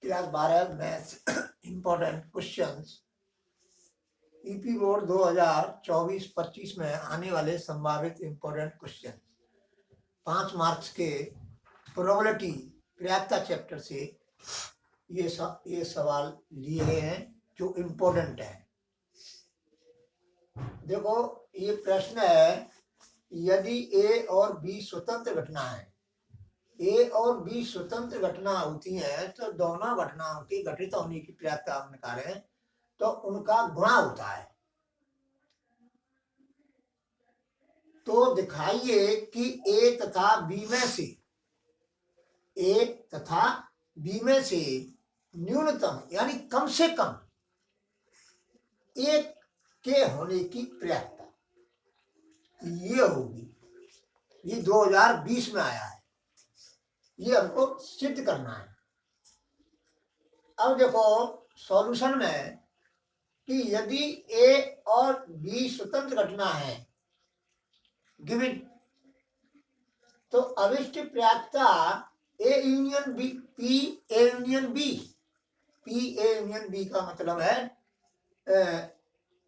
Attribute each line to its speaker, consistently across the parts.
Speaker 1: Class 12 maths important questions EP board 2024-25 में आने वाले संभावित इम्पोर्टेंट क्वेश्चन 5 मार्क्स के प्रोबेबिलिटी प्रायिकता चैप्टर से ये सवाल लिए गए हैं जो इम्पोर्टेंट है। देखो, ये प्रश्न है, यदि ए और बी स्वतंत्र घटना है, ए और बी स्वतंत्र घटना होती है तो दोनों घटनाओं के घटित होने की प्रायिकता हम निकालें तो उनका गुणा होता है। तो दिखाइए कि ए तथा बी में से न्यूनतम यानी कम से कम एक के होने की प्रायिकता ये होगी। ये 2020 में आया है, ये हमको सिद्ध करना है। अब देखो सॉल्यूशन में कि यदि ए और बी स्वतंत्र घटना है गिवन, तो अविष्ट प्रायिकता A union B, P A union B, P A union B का मतलब है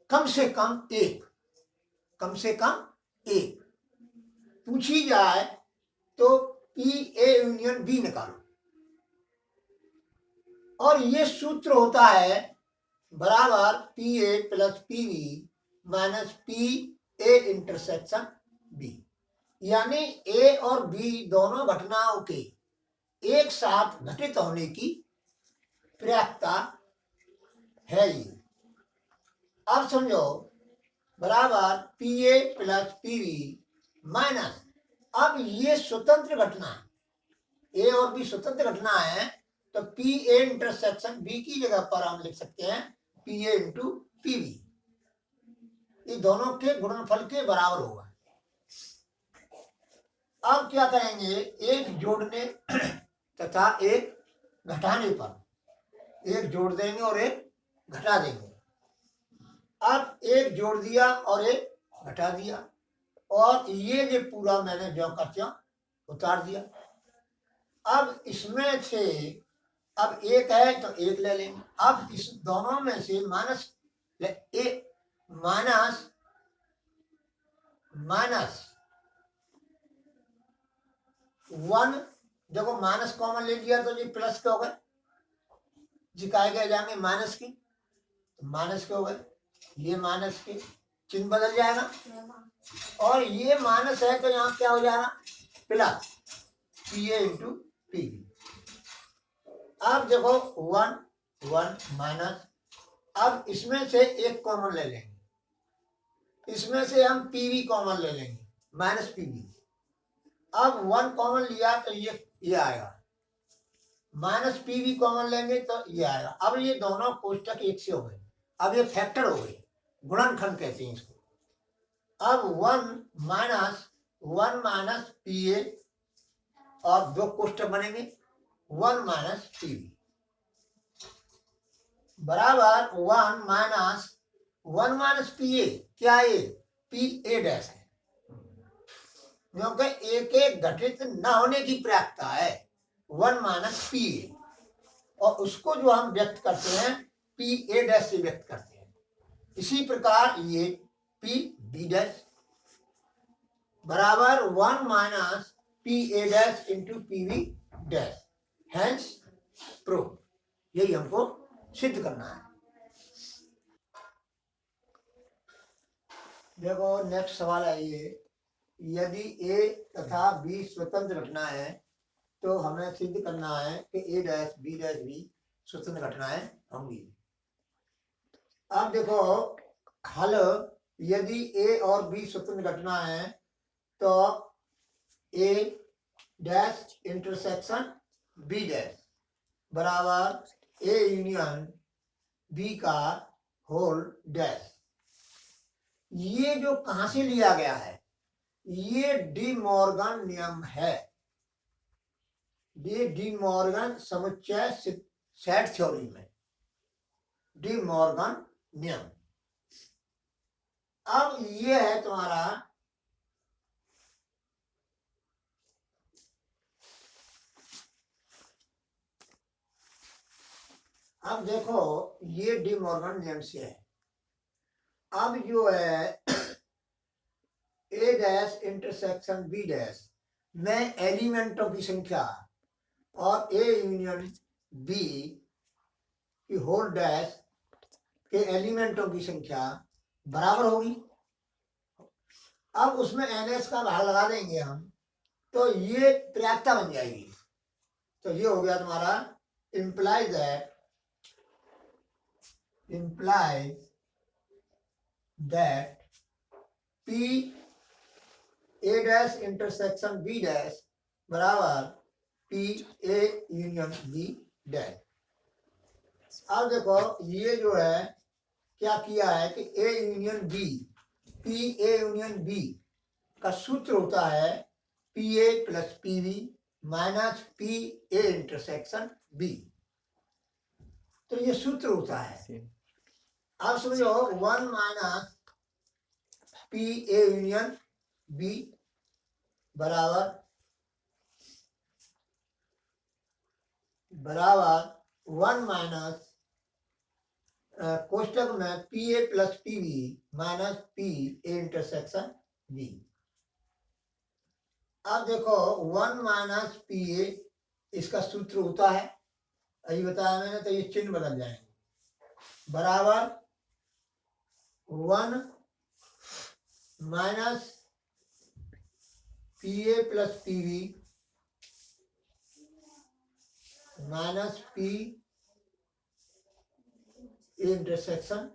Speaker 1: कम से कम एक, कम से कम एक पूछी जाए तो पी ए यूनियन बी निकालो। और ये सूत्र होता है बराबर P A plus P B minus P A intersection B, यानी ए और बी दोनों घटनाओं के एक साथ घटित होने की प्रायिकता है ये। अब समझो बराबर P A plus P B minus, अब ये स्वतंत्र घटना, ए और बी स्वतंत्र घटना है तो पी ए इंटरसेक्शन बी की जगह पर हम लिख सकते हैं P A into P B, ये दोनों के गुणनफल के बराबर होगा। अब क्या करेंगे, एक जोड़ने तथा एक घटाने पर एक जोड़ देंगे और एक घटा देंगे। अब एक जोड़ दिया और एक घटा दिया और ये जो पूरा मैंने जो का उतार दिया। अब इसमें से अब एक है तो एक ले लेंगे। अब इस दोनों में से माइनस वन, देखो माइनस कॉमन ले लिया तो ये प्लस के हो गए, जिकाए गए जाएंगे माइनस की, माइनस के हो गए, ये माइनस के चिन्ह बदल जाएगा और ये माइनस है तो यहाँ क्या हो जाएगा plus P A into P B. अब देखो वन वन माइनस, अब इसमें से एक कॉमन ले लेंगे, इसमें से हम पी वी कॉमन ले लेंगे माइनस पी बी। अब वन कॉमन लिया तो ये आएगा, माइनस पी वी कॉमन लेंगे तो ये आएगा। अब ये दोनों कोष्टक एक से हो गए, अब ये फैक्टर हो गए, गुणनखंड कहते हैं इसको। अब वन माइनस पी ए और दो कोष्टक बनेंगे वन माइनस पी बी बराबर वन माइनस पी ए, क्या ये पी ए डैश है, क्योंकि एक एक घटित न होने की प्रायिकता है वन माइनस पी ए, और उसको जो हम व्यक्त करते हैं पी ए डैश से व्यक्त करते हैं। इसी प्रकार ये पी बी डैश बराबर one minus P A dash into P B dash, hence prove. यही हमको सिद्ध करना है। देखो नेक्स्ट सवाल है ये, यदि ए तथा बी स्वतंत्र घटना है तो हमें सिद्ध करना है कि ए डैश बी स्वतंत्र घटनाएं होंगी। अब देखो हल, यदि ए और बी स्वतंत्र घटना है तो ए डैश इंटरसेक्शन बी डैश बराबर ए यूनियन बी का होल डैश। ये जो कहां से लिया गया है, ये डी मॉर्गन नियम है, ये डी मॉर्गन समुच्चय सेट थ्योरी में डी मॉर्गन नियम। अब ये है तुम्हारा अब देखो ये डी मॉर्गन नियम से है। अब जो है ए डैश इंटरसेक्शन बी डैश में एलिमेंटों की संख्या और ए यूनियन बी की होल डैश के एलिमेंटों की संख्या बराबर होगी। अब उसमें NS का भाग लगा देंगे हम, तो ये पर्याप्तता बन जाएगी। तो ये हो गया तुम्हारा implies that P A dash intersection B dash बराबर P A union B dash. अब देखो ये जो है क्या किया है कि A union B, P A union B का सूत्र होता है PA plus PB minus PA intersection B। तो ये सूत्र होता है। अब समझो 1 माइनस PA यूनियन B बराबर 1 माइनस कोष्टक में PA plus PB minus PA intersection B। अब देखो 1 माइनस PA इसका सूत्र होता है, अभी बताया मैंने, तो ये चिन्ह बदल जाएंगे, बराबर 1 minus PA plus PB minus P intersection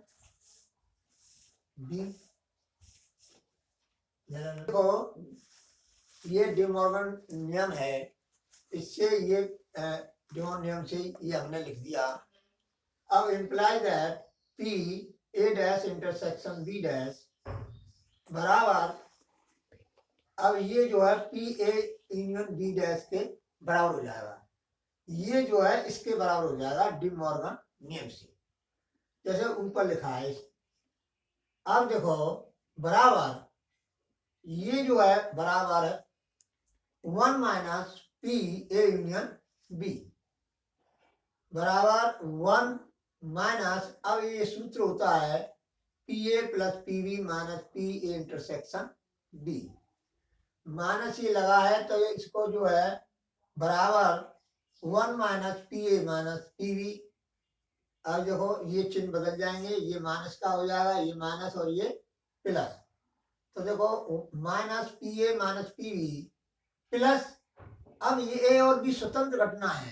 Speaker 1: B। देखो ये डी मॉर्गन नियम है, इससे ये डी मॉर्गन नियम से ये हमने लिख दिया। अब imply that P A dash intersection B dash बराबर, अब ये जो है P A union B dash के बराबर हो जाएगा। ये जो है इसके बराबर हो जाएगा डी मॉर्गन नियम से, जैसे ऊपर लिखा है। अब देखो बराबर ये जो है बराबर 1 minus P A union B बराबर 1 माइनस, अब ये सूत्र होता है PA plus PB minus PA intersection B। Minus ये लगा है तो ये इसको जो है बराबर 1 माइनस PA माइनस PB। अब देखो ये चिन्ह बदल जाएंगे, ये माइनस का हो जाएगा, ये माइनस और ये प्लस। तो देखो minus PA minus PB plus, अब ये A और B स्वतंत्र घटना है,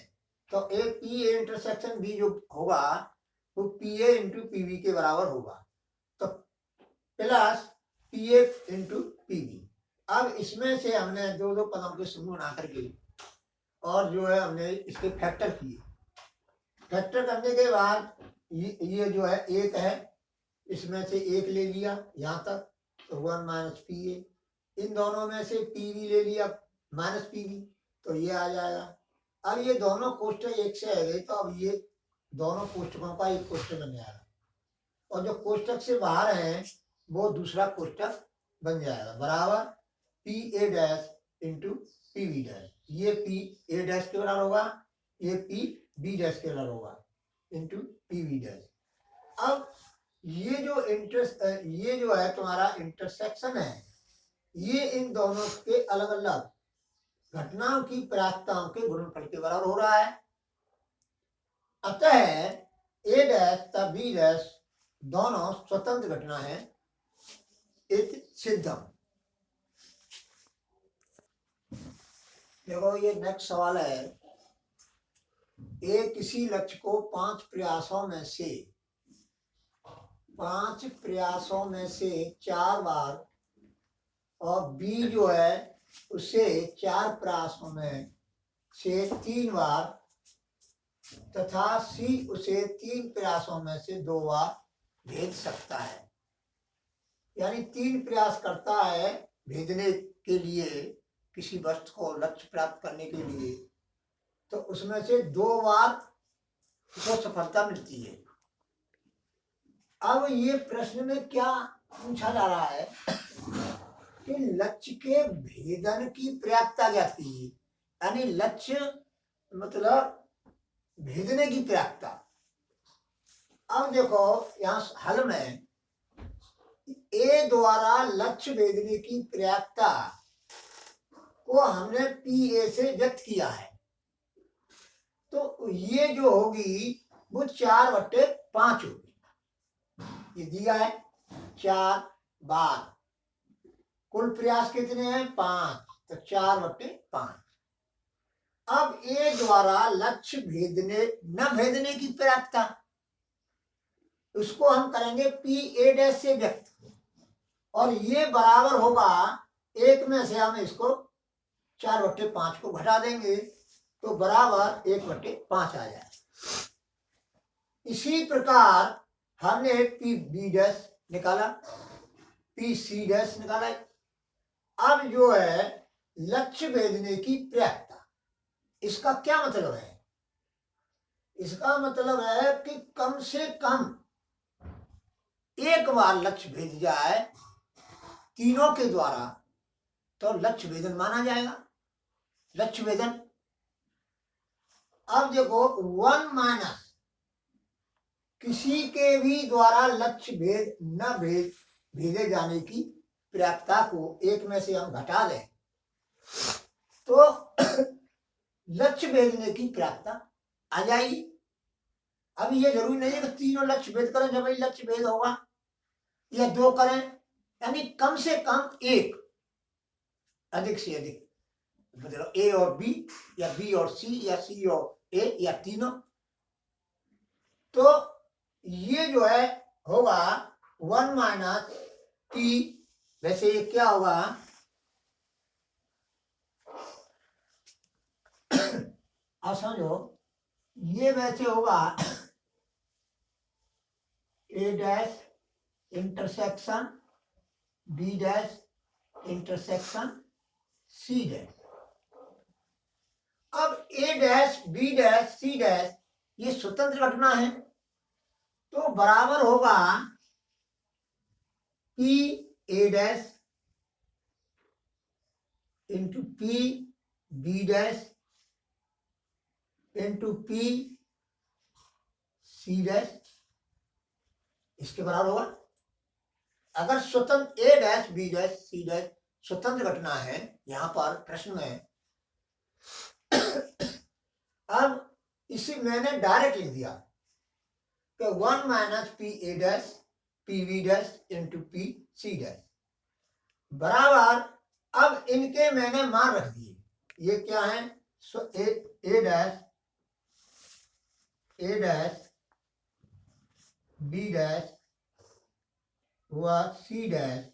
Speaker 1: तो PA इंटरसेक्शन B जो होगा वो PA इंटू PB के बराबर होगा, तो प्लस PA इंटू PB। अब इसमें से हमने दो दो पदों के समूह बना करके और जो है हमने इसके फैक्टर किए। फैक्टर करने के बाद ये जो है एक है, इसमें से एक ले लिया यहाँ तक, तो 1 माइनस PA, इन दोनों में से PB ले लिया माइनस PB, तो ये आ जाएगा। अब ये दोनों कोष्टक एक से है, तो अब ये दोनों कोष्टकों का एक कोष्टक बन जाएगा, और जो कोष्टक से बाहर है वो दूसरा कोष्टक बन जाएगा, बराबर PA dash into PB dash. ये PA डैश के बराबर होगा, ये PB डैश के बराबर होगा इंटू PB डैश। अब ये जो है तुम्हारा इंटरसेक्शन है, ये इन दोनों के अलग अलग घटनाओं की प्रायिकताओं के गुणनफल के बराबर हो रहा है। अतः A डैश तथा B डैश दोनों स्वतंत्र घटना है, इति सिद्धम। देखो ये नेक्स्ट सवाल है, A किसी लक्ष्य को 5 प्रयासों में से 4 बार और B जो है उसे 4 प्रयासों में से 3 बार तथा C उसे 3 प्रयासों में से 2 बार भेज सकता है। यानी 3 प्रयास करता है भेजने के लिए, किसी वस्तु को लक्ष्य प्राप्त करने के लिए, तो उसमें से 2 बार को सफलता मिलती है। अब ये प्रश्न में क्या पूछा जा रहा है कि लक्ष्य के भेदन की पर्याप्तता क्या थी, यानी लक्ष्य मतलब भेदने की पर्याप्तता। अब देखो यहाँ हल में ए द्वारा लक्ष्य भेदने की पर्याप्तता को हमने पी ए से व्यक्त किया है, तो ये जो होगी वो 4/5 होगी। ये दिया है 4 बार, कुल प्रयास कितने हैं 5, तो 4/5। अब ए द्वारा लक्ष्य भेदने न भेदने की पर्याप्तता, उसको हम करेंगे पी ए डैश से व्यक्त, और ये बराबर होगा 1 में से हम इसको 4/5 को घटा देंगे तो बराबर 1/5 आ जाए। इसी प्रकार हमने पी बी डैश निकाला, पी सी डैश निकाला। अब जो है लक्ष्य भेदने की पर्याप्तता, इसका क्या मतलब है? इसका मतलब है कि कम से कम एक बार लक्ष्य भेद जाए तीनों के द्वारा तो लक्ष्य भेदन माना जाएगा। लक्ष्य भेदन, अब देखो 1- किसी के भी द्वारा लक्ष्य भेद न भेदे जाने की पर्याप्तता को 1 में से हम घटा दें तो लक्ष्य भेदने की पर्याप्तता आ जाएगी। अब ये जरूरी नहीं है कि तीनों लक्ष्य भेद करें जब लक्ष्य भेद होगा, या 2 करें, यानी कम से कम 1, अधिक से अधिक, मतलब ए और बी या बी और सी या सी और ए या तीनों। तो ये जो है होगा 1 - टी, वैसे ये क्या होगा आप समझो, ये वैसे होगा A dash intersection B dash intersection C dash. अब A dash B dash C dash ये स्वतंत्र घटना है, तो बराबर होगा P A dash into P B dash into P C dash, इसके बराबर होगा। अगर स्वतंत्र A dash B dash C dash स्वतंत्र घटना है, यहां पर प्रश्न में अब इसी मैंने डायरेक्ट लिख दिया कि 1 - P A dash P B dash into P C dash बराबर, अब इनके मैंने मान रख दिए। ये क्या है, ए डैश बी डैश व सी डैश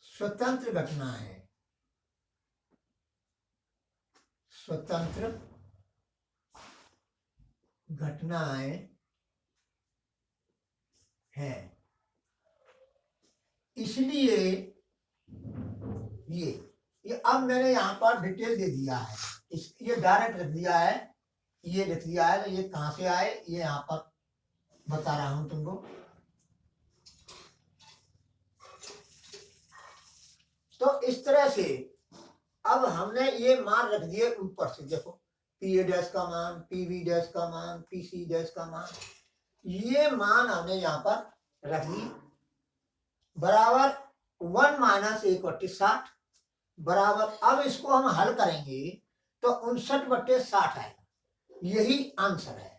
Speaker 1: स्वतंत्र घटना है, स्वतंत्र घटनाएं हैं। इसलिए ये अब मैंने यहाँ पर डिटेल दे दिया है, ये डायरेक्ट रख दिया है, ये लिख दिया है। तो ये कहाँ से आए ये यहाँ पर बता रहा हूं तुमको। तो इस तरह से अब हमने ये मान रख दिए ऊपर से, देखो पी ए डैश का मान, पी बी डैश का मान, पी सी डैश का मान, ये मान हमने यहाँ पर रख दी बराबर 1 - 1/60 बराबर। अब इसको हम हल करेंगे तो 59/60 आएगा, यही आंसर है।